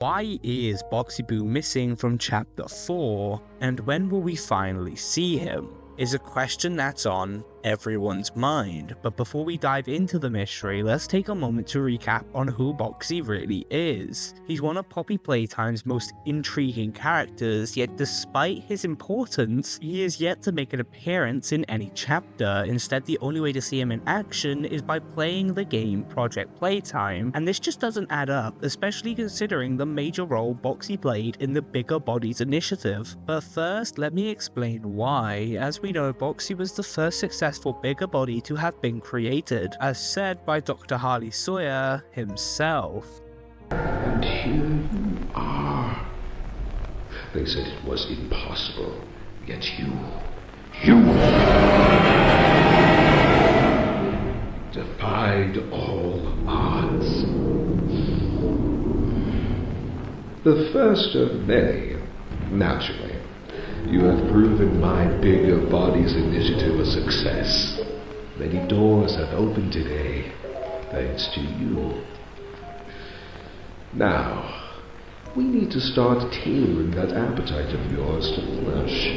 Why is Boxy Boo missing from chapter 4, and when will we finally see him? Is a question that's on everyone's mind. But before we dive into the mystery, let's take a moment to recap on who Boxy really is. He's one of Poppy Playtime's most intriguing characters, yet despite his importance, he is yet to make an appearance in any chapter. Instead, the only way to see him in action is by playing the game Project Playtime, and this just doesn't add up, especially considering the major role Boxy played in the Bigger Bodies initiative. But first, let me explain why. As we know, Boxy was the first successful Bigger Body to have been created, as said by Dr. Harley Sawyer himself. And here you are. They said it was impossible, yet you defied all odds. The first of many, naturally. You have proven my Bigger Bodies initiative a success. Many doors have opened today, thanks to you. Now, we need to start tailoring that appetite of yours to flesh.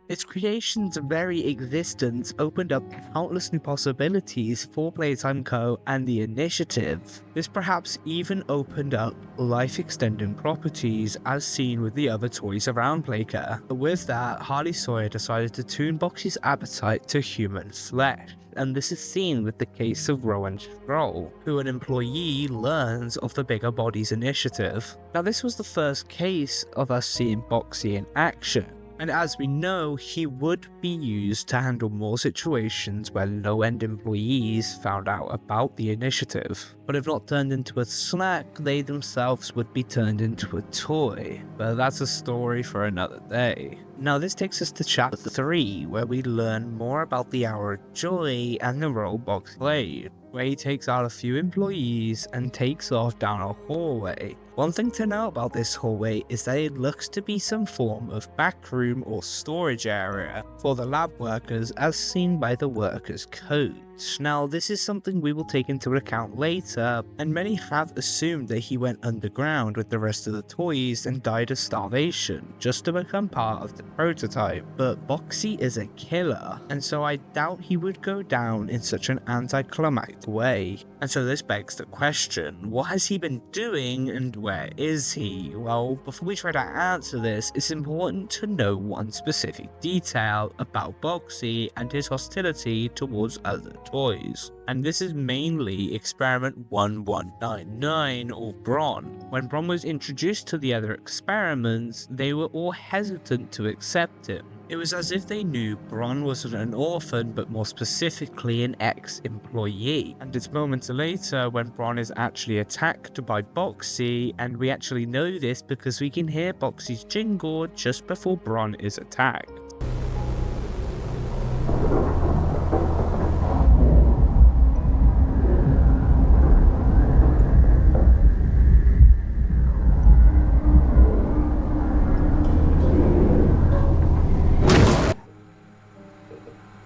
Its creation's very existence opened up countless new possibilities for Playtime Co. and the initiative. This perhaps even opened up life-extending properties as seen with the other toys around Playcare. With that, Harley Sawyer decided to tune Boxy's appetite to human flesh. And this is seen with the case of Rowan Stroll, who an employee learns of the Bigger Bodies initiative. Now this was the first case of us seeing Boxy in action. And as we know, he would be used to handle more situations where low-end employees found out about the initiative. But if not turned into a snack, they themselves would be turned into a toy. But that's a story for another day. Now this takes us to chapter 3, where we learn more about the Hour of Joy and the role Box played, where he takes out a few employees and takes off down a hallway. One thing to know about this hallway is that it looks to be some form of backroom or storage area for the lab workers as seen by the workers' codes. Now this is something we will take into account later, and many have assumed that he went underground with the rest of the toys and died of starvation just to become part of the prototype. But Boxy is a killer, and so I doubt he would go down in such an anticlimactic way. And so this begs the question, what has he been doing and where is he? Well, before we try to answer this, it's important to know one specific detail about Boxy and his hostility towards other toys. And this is mainly Experiment 1199 or Bron. When Bron was introduced to the other experiments, they were all hesitant to accept him. It was as if they knew Bron wasn't an orphan, but more specifically an ex-employee. And it's moments later when Bron is actually attacked by Boxy, and we actually know this because we can hear Boxy's jingle just before Bron is attacked.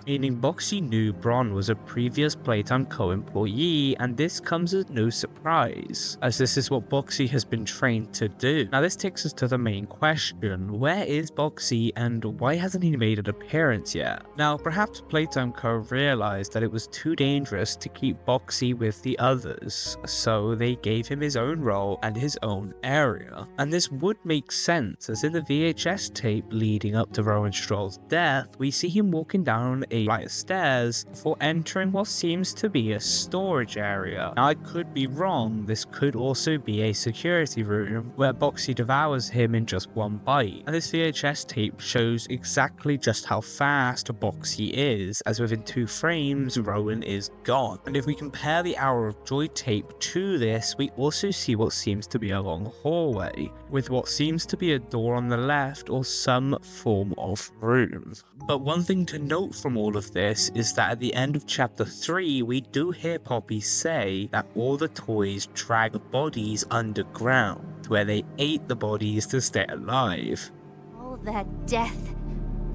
Meaning Boxy knew Bron was a previous Playtime Co-employee, and this comes as no surprise, as this is what Boxy has been trained to do. Now this takes us to the main question, where is Boxy and why hasn't he made an appearance yet? Now perhaps Playtime Co realized that it was too dangerous to keep Boxy with the others, so they gave him his own role and his own area. And this would make sense, as in the VHS tape leading up to Rowan Stroll's death, we see him walking down a flight of stairs before entering what seems to be a storage area. Now I could be wrong, this could also be a security room where Boxy devours him in just one bite. And this VHS tape shows exactly just how fast Boxy is, as within 2 frames Rowan is gone. And if we compare the Hour of Joy tape to this, we also see what seems to be a long hallway, with what seems to be a door on the left or some form of room. But one thing to note from all of this is that at the end of chapter 3 we do hear Poppy say that all the toys drag bodies underground, where they ate the bodies to stay alive. All that death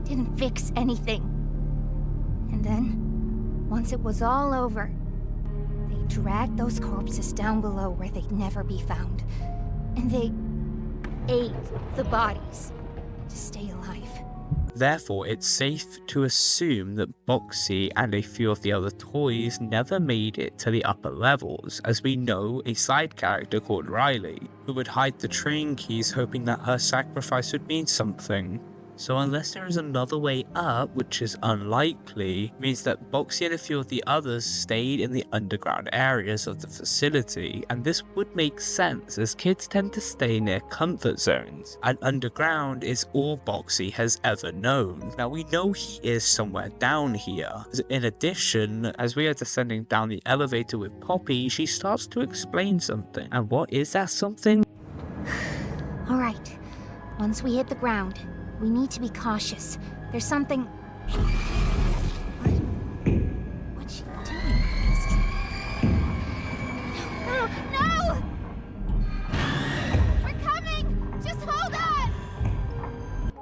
didn't fix anything. And then, once it was all over, they dragged those corpses down below where they'd never be found. And they aid the bodies to stay alive. Therefore, it's safe to assume that Boxy and a few of the other toys never made it to the upper levels, as we know a side character called Riley, who would hide the train keys hoping that her sacrifice would mean something. So unless there is another way up, which is unlikely, means that Boxy and a few of the others stayed in the underground areas of the facility, and this would make sense as kids tend to stay near comfort zones, and underground is all Boxy has ever known. Now we know he is somewhere down here. In addition, as we are descending down the elevator with Poppy, she starts to explain something. And what is that something? Alright, once we hit the ground, we need to be cautious. There's something... What's she doing? No! No! We're coming! Just hold on!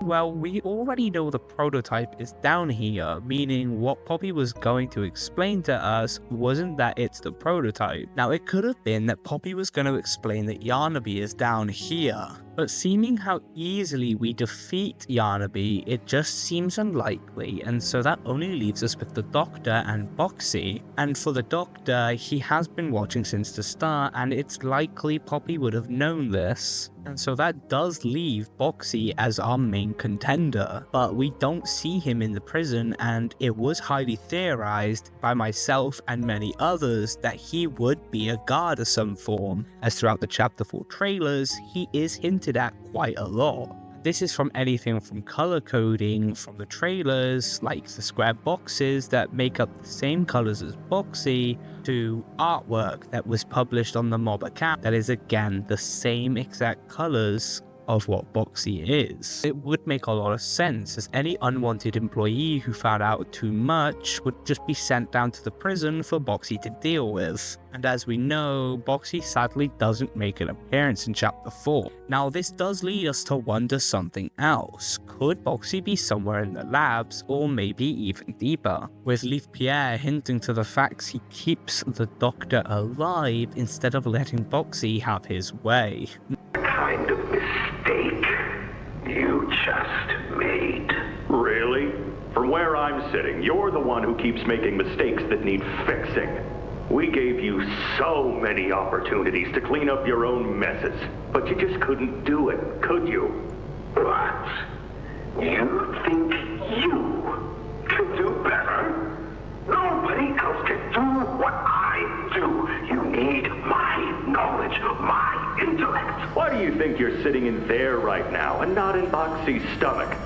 Well, we already know the prototype is down here, meaning what Poppy was going to explain to us wasn't that it's the prototype. Now, it could have been that Poppy was going to explain that Yarnaby is down here, but seeming how easily we defeat Yarnaby, it just seems unlikely, and so that only leaves us with the Doctor and Boxy. And for the Doctor, he has been watching since the start, and it's likely Poppy would have known this. And so that does leave Boxy as our main contender, but we don't see him in the prison, and it was highly theorized by myself and many others that he would be a guard of some form, as throughout the Chapter 4 trailers, he is hinted at quite a lot. This is from anything from color coding from the trailers, like the square boxes that make up the same colors as Boxy, to artwork that was published on the mob account that is again the same exact colors of what Boxy is. It would make a lot of sense, as any unwanted employee who found out too much would just be sent down to the prison for Boxy to deal with. And as we know, Boxy sadly doesn't make an appearance in Chapter 4. Now this does lead us to wonder something else. Could Boxy be somewhere in the labs, or maybe even deeper? With Leaf Pierre hinting to the fact he keeps the Doctor alive instead of letting Boxy have his way. Kind of mistake you just made. Really? From where I'm sitting, you're the one who keeps making mistakes that need fixing. We gave you so many opportunities to clean up your own messes, but you just couldn't do it, could you? What? You think you can do better? Nobody else can do what I do. You need my knowledge, my intellect. Why do you think you're sitting in there right now and not in Boxy's stomach?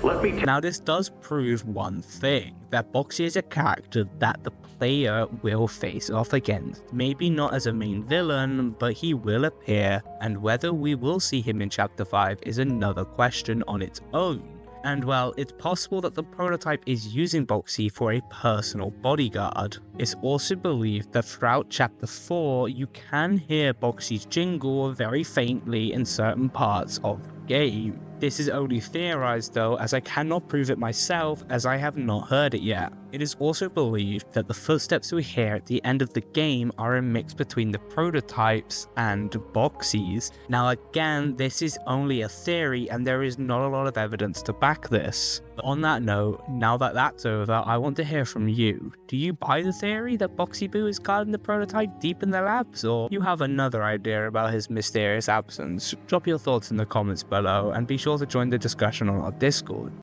Let me Now this does prove one thing, that Boxy is a character that the player will face off against. Maybe not as a main villain, but he will appear, and whether we will see him in Chapter 5 is another question on its own. And well, it's possible that the prototype is using Boxy for a personal bodyguard. It's also believed that throughout Chapter 4, you can hear Boxy's jingle very faintly in certain parts of the game. This is only theorized though, as I cannot prove it myself, as I have not heard it yet. It is also believed that the footsteps we hear at the end of the game are a mix between the prototypes and Boxy's. Now again, this is only a theory and there is not a lot of evidence to back this. But on that note, now that that's over, I want to hear from you. Do you buy the theory that Boxy Boo is guarding the prototype deep in the labs, or you have another idea about his mysterious absence? Drop your thoughts in the comments below and be sure to join the discussion on our Discord.